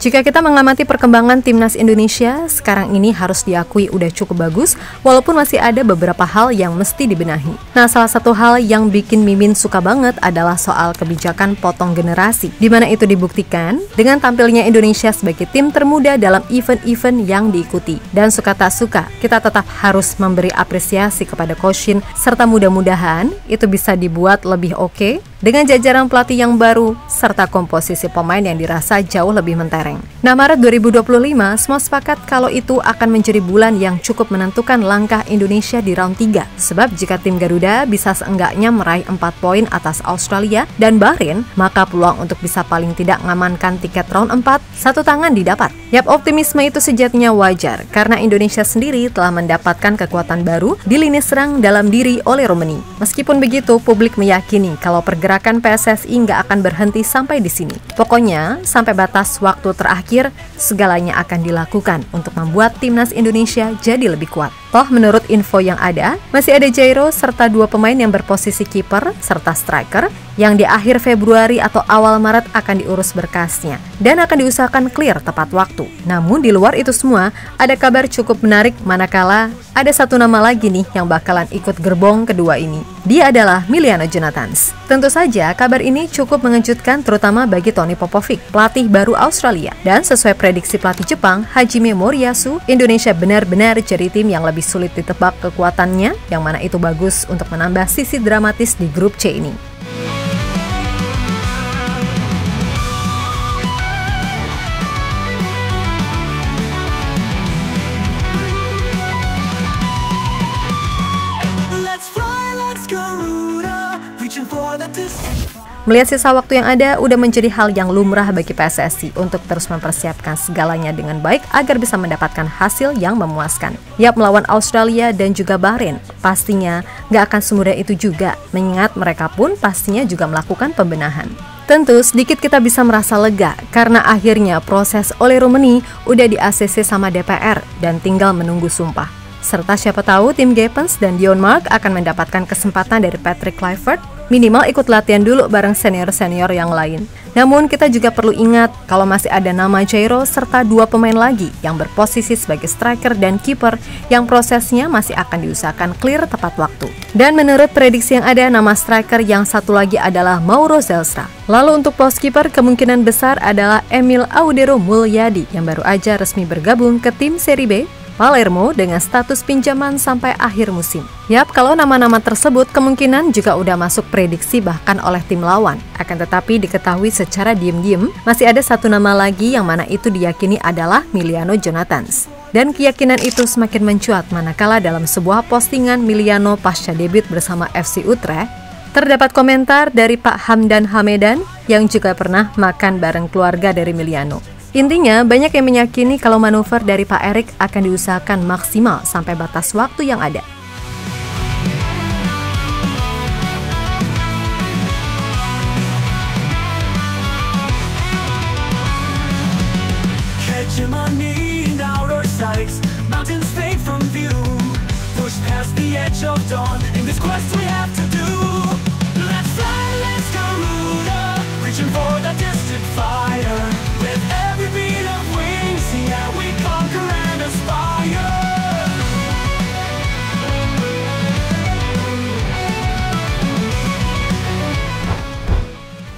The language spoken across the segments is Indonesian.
Jika kita mengamati perkembangan timnas Indonesia, sekarang ini harus diakui udah cukup bagus, walaupun masih ada beberapa hal yang mesti dibenahi. Nah, salah satu hal yang bikin Mimin suka banget adalah soal kebijakan potong generasi, di mana itu dibuktikan dengan tampilnya Indonesia sebagai tim termuda dalam event-event yang diikuti. Dan suka tak suka, kita tetap harus memberi apresiasi kepada Coach Shin, serta mudah-mudahan itu bisa dibuat lebih oke dengan jajaran pelatih yang baru, serta komposisi pemain yang dirasa jauh lebih mentereng. Nah, Maret 2025, semua sepakat kalau itu akan menjadi bulan yang cukup menentukan langkah Indonesia di round 3. Sebab jika tim Garuda bisa seenggaknya meraih 4 poin atas Australia dan Bahrain, maka peluang untuk bisa paling tidak mengamankan tiket round 4 satu tangan didapat. Yap, optimisme itu sejatinya wajar, karena Indonesia sendiri telah mendapatkan kekuatan baru di lini serang dalam diri oleh Romani. Meskipun begitu, publik meyakini kalau pergerakan PSSI nggak akan berhenti sampai di sini. Pokoknya, sampai batas waktu terakhir, segalanya akan dilakukan untuk membuat timnas Indonesia jadi lebih kuat. Toh, menurut info yang ada, masih ada Jairo serta 2 pemain yang berposisi kiper serta striker yang di akhir Februari atau awal Maret akan diurus berkasnya dan akan diusahakan clear tepat waktu. Namun di luar itu semua, ada kabar cukup menarik manakala ada satu nama lagi nih yang bakalan ikut gerbong kedua ini. Dia adalah Emiliano Jonathans. Tentu saja kabar ini cukup mengejutkan terutama bagi Tony Popovic, pelatih baru Australia. Dan sesuai prediksi pelatih Jepang, Hajime Moriyasu, Indonesia benar-benar jadi tim yang lebih sulit ditebak kekuatannya, yang mana itu bagus untuk menambah sisi dramatis di grup C ini. Melihat sisa waktu yang ada, udah menjadi hal yang lumrah bagi PSSI untuk terus mempersiapkan segalanya dengan baik agar bisa mendapatkan hasil yang memuaskan. Yap, melawan Australia dan juga Bahrain, pastinya nggak akan semudah itu juga, mengingat mereka pun pastinya juga melakukan pembenahan. Tentu sedikit kita bisa merasa lega karena akhirnya proses oleh Romani udah di-ACC sama DPR dan tinggal menunggu sumpah. Serta siapa tahu tim Gepens dan Dion Mark akan mendapatkan kesempatan dari Patrick Kluivert minimal ikut latihan dulu bareng senior-senior yang lain. Namun kita juga perlu ingat kalau masih ada nama Jairo serta 2 pemain lagi yang berposisi sebagai striker dan kiper yang prosesnya masih akan diusahakan clear tepat waktu. Dan menurut prediksi yang ada, nama striker yang satu lagi adalah Mauro Zelstra. Lalu untuk pos kiper kemungkinan besar adalah Emil Audero Mulyadi yang baru aja resmi bergabung ke tim Serie B Palermo dengan status pinjaman sampai akhir musim. Yap, kalau nama-nama tersebut kemungkinan juga udah masuk prediksi bahkan oleh tim lawan. Akan tetapi diketahui secara diam-diam masih ada satu nama lagi yang mana itu diyakini adalah Emiliano Jonathans. Dan keyakinan itu semakin mencuat manakala dalam sebuah postingan Emiliano pasca debut bersama FC Utrecht, terdapat komentar dari Pak Hamdan Hamedan yang juga pernah makan bareng keluarga dari Emiliano. Intinya, banyak yang meyakini kalau manuver dari Pak Erik akan diusahakan maksimal sampai batas waktu yang ada.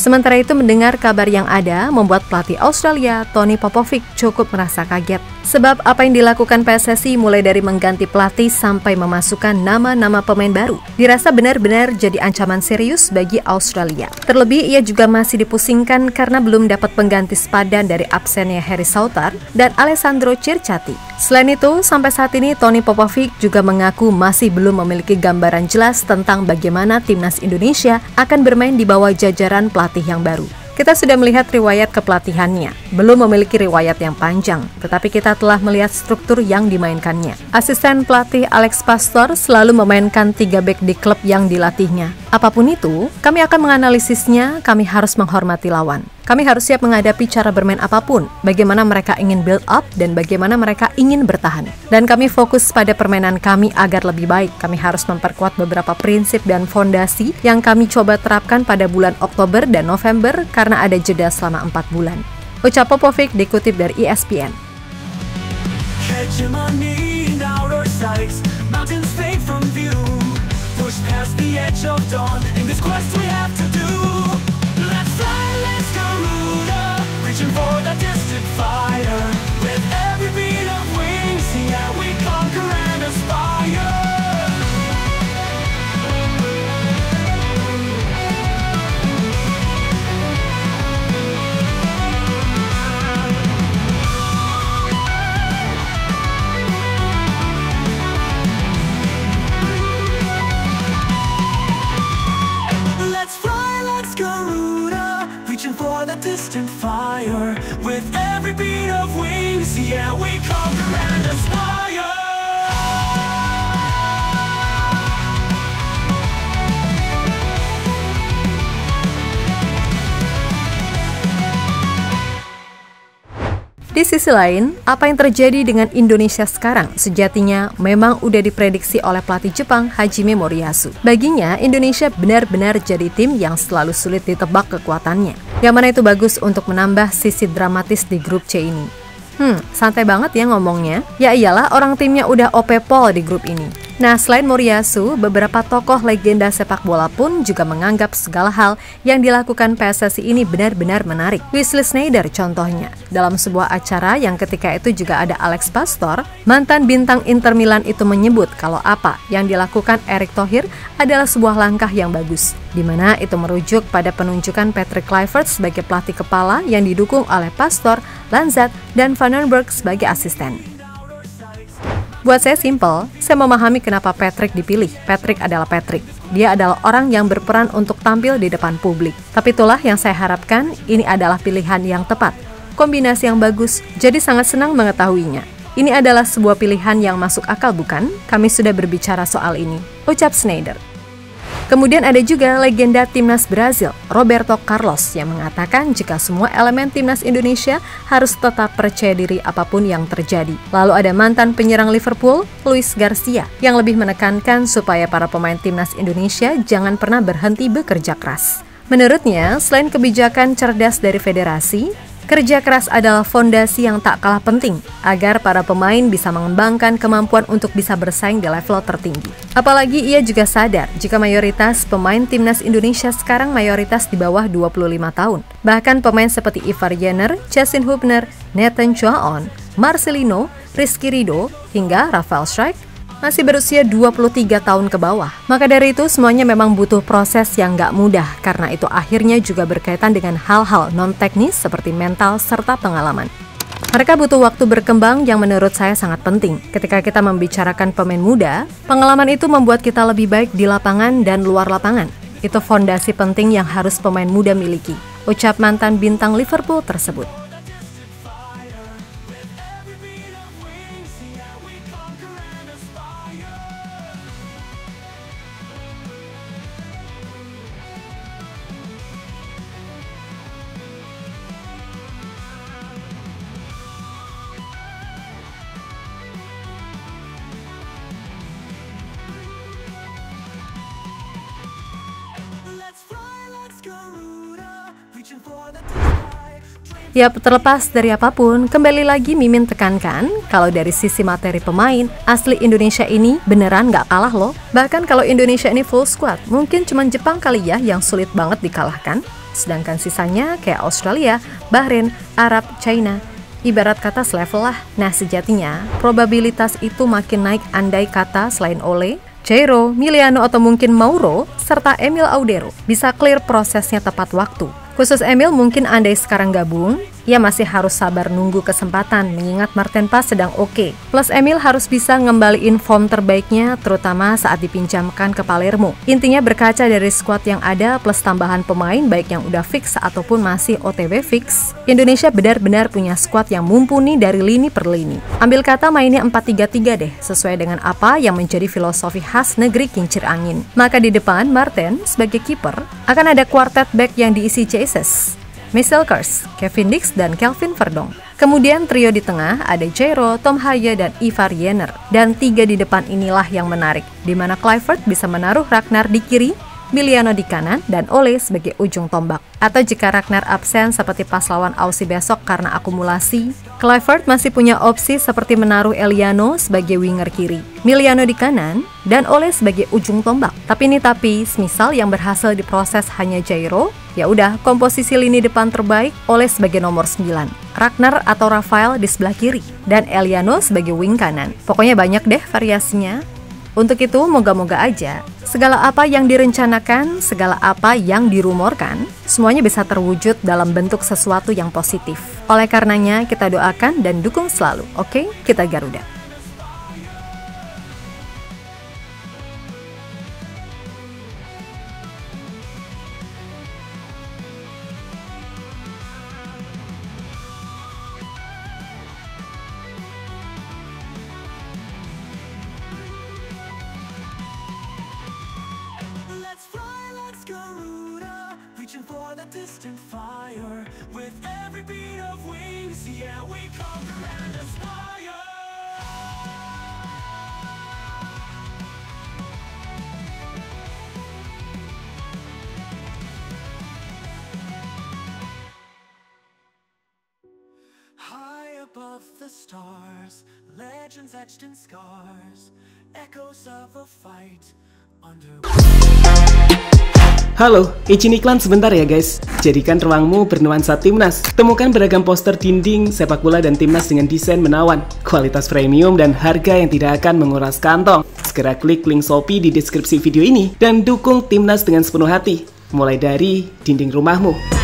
Sementara itu, mendengar kabar yang ada membuat pelatih Australia, Tony Popovic, cukup merasa kaget. Sebab apa yang dilakukan PSSI mulai dari mengganti pelatih sampai memasukkan nama-nama pemain baru dirasa benar-benar jadi ancaman serius bagi Australia. Terlebih, ia juga masih dipusingkan karena belum dapat pengganti sepadan dari absennya Harry Souttar dan Alessandro Circati. Selain itu, sampai saat ini Tony Popovic juga mengaku masih belum memiliki gambaran jelas tentang bagaimana timnas Indonesia akan bermain di bawah jajaran pelatih yang baru. Kita sudah melihat riwayat kepelatihannya, belum memiliki riwayat yang panjang, tetapi kita telah melihat struktur yang dimainkannya. Asisten pelatih Alex Pastor selalu memainkan 3 bek di klub yang dilatihnya. Apapun itu, kami akan menganalisisnya, kami harus menghormati lawan. Kami harus siap menghadapi cara bermain apapun, bagaimana mereka ingin build up dan bagaimana mereka ingin bertahan. Dan kami fokus pada permainan kami agar lebih baik. Kami harus memperkuat beberapa prinsip dan fondasi yang kami coba terapkan pada bulan Oktober dan November karena ada jeda selama 4 bulan. Ucap Popovic dikutip dari ESPN. Hegemony in outer sights, mountains fade from view. Push past the edge of dawn, in this quest we have to do. Let's fly, let's Garuda, reaching for the distant fire. With every beat of wings, yeah, we conquer and aspire. Let's fly, let's Garuda, reaching for the distant fire. With every beat of wings, yeah, we conquer and aspire. Di sisi lain, apa yang terjadi dengan Indonesia sekarang sejatinya memang udah diprediksi oleh pelatih Jepang Hajime Moriyasu. Baginya, Indonesia benar-benar jadi tim yang selalu sulit ditebak kekuatannya. Yang mana itu bagus untuk menambah sisi dramatis di grup C ini. Santai banget ya ngomongnya. Ya iyalah, orang timnya udah OP pol di grup ini. Nah, selain Moriyasu, beberapa tokoh legenda sepak bola pun juga menganggap segala hal yang dilakukan PSSI ini benar-benar menarik. Wesley Sneijder contohnya, dalam sebuah acara yang ketika itu juga ada Alex Pastor, mantan bintang Inter Milan itu menyebut kalau apa yang dilakukan Erick Thohir adalah sebuah langkah yang bagus, di mana itu merujuk pada penunjukan Patrick Kluivert sebagai pelatih kepala yang didukung oleh Pastor, Lanzat, dan Van den Berg sebagai asisten. Buat saya simpel, saya memahami kenapa Patrick dipilih. Patrick adalah Patrick. Dia adalah orang yang berperan untuk tampil di depan publik. Tapi itulah yang saya harapkan, ini adalah pilihan yang tepat. Kombinasi yang bagus, jadi sangat senang mengetahuinya. Ini adalah sebuah pilihan yang masuk akal bukan? Kami sudah berbicara soal ini, ucap Sneijder. Kemudian ada juga legenda timnas Brazil, Roberto Carlos, yang mengatakan jika semua elemen timnas Indonesia harus tetap percaya diri apapun yang terjadi. Lalu ada mantan penyerang Liverpool, Luis Garcia, yang lebih menekankan supaya para pemain timnas Indonesia jangan pernah berhenti bekerja keras. Menurutnya, selain kebijakan cerdas dari federasi, kerja keras adalah fondasi yang tak kalah penting agar para pemain bisa mengembangkan kemampuan untuk bisa bersaing di level tertinggi. Apalagi ia juga sadar jika mayoritas pemain timnas Indonesia sekarang mayoritas di bawah 25 tahun. Bahkan pemain seperti Ivar Jenner, Justin Hubner, Nathan Chuaon, Marcelino, Rizky Ridho, hingga Rafael Struijk masih berusia 23 tahun ke bawah. Maka dari itu semuanya memang butuh proses yang gak mudah, karena itu akhirnya juga berkaitan dengan hal-hal non-teknis seperti mental serta pengalaman. Mereka butuh waktu berkembang yang menurut saya sangat penting. Ketika kita membicarakan pemain muda, pengalaman itu membuat kita lebih baik di lapangan dan luar lapangan. Itu fondasi penting yang harus pemain muda miliki, ucap mantan bintang Liverpool tersebut. Yap, terlepas dari apapun, kembali lagi Mimin tekankan, kalau dari sisi materi pemain, asli Indonesia ini beneran gak kalah loh. Bahkan kalau Indonesia ini full squad, mungkin cuma Jepang kali ya yang sulit banget dikalahkan. Sedangkan sisanya kayak Australia, Bahrain, Arab, China, ibarat kata selevel lah. Nah sejatinya, probabilitas itu makin naik andai kata selain Ole, Jairo, Miliano atau mungkin Mauro, serta Emil Audero bisa clear prosesnya tepat waktu. Khusus Emil mungkin andai sekarang gabung, ia masih harus sabar nunggu kesempatan mengingat Martin Paes sedang oke. Plus Emil harus bisa ngembaliin form terbaiknya terutama saat dipinjamkan ke Palermo. Intinya berkaca dari skuad yang ada plus tambahan pemain baik yang udah fix ataupun masih OTW fix, Indonesia benar-benar punya skuad yang mumpuni dari lini per lini. Ambil kata mainnya 4-3-3 deh, sesuai dengan apa yang menjadi filosofi khas negeri kincir angin. Maka di depan Martin sebagai kiper akan ada quartet back yang diisi Jesus, Michel Kers, Kevin Dix, dan Kelvin Verdong. Kemudian trio di tengah ada Jairo, Tom Haya, dan Ivar Jenner. Dan tiga di depan inilah yang menarik, di mana Kluivert bisa menaruh Ragnar di kiri, Miliano di kanan, dan Ole sebagai ujung tombak. Atau jika Ragnar absen seperti pas lawan Aussie besok karena akumulasi, Kluivert masih punya opsi seperti menaruh Eliano sebagai winger kiri, Miliano di kanan, dan Ole sebagai ujung tombak. Tapi semisal yang berhasil diproses hanya Jairo, ya udah komposisi lini depan terbaik Ole sebagai nomor 9, Ragnar atau Rafael di sebelah kiri, dan Eliano sebagai wing kanan. Pokoknya banyak deh variasinya. Untuk itu, moga-moga aja segala apa yang direncanakan, segala apa yang dirumorkan, semuanya bisa terwujud dalam bentuk sesuatu yang positif. Oleh karenanya, kita doakan dan dukung selalu, oke? Kita Garuda. Let's fly, let's Garuda, reaching for the distant fire. With every beat of wings, yeah, we conquer and aspire. High above the stars, legends etched in scars, echoes of a fight. Halo, izin iklan sebentar ya guys. Jadikan ruangmu bernuansa timnas. Temukan beragam poster dinding, sepak bola dan timnas dengan desain menawan, kualitas premium dan harga yang tidak akan menguras kantong. Segera klik link Shopee di deskripsi video ini dan dukung timnas dengan sepenuh hati. Mulai dari dinding rumahmu.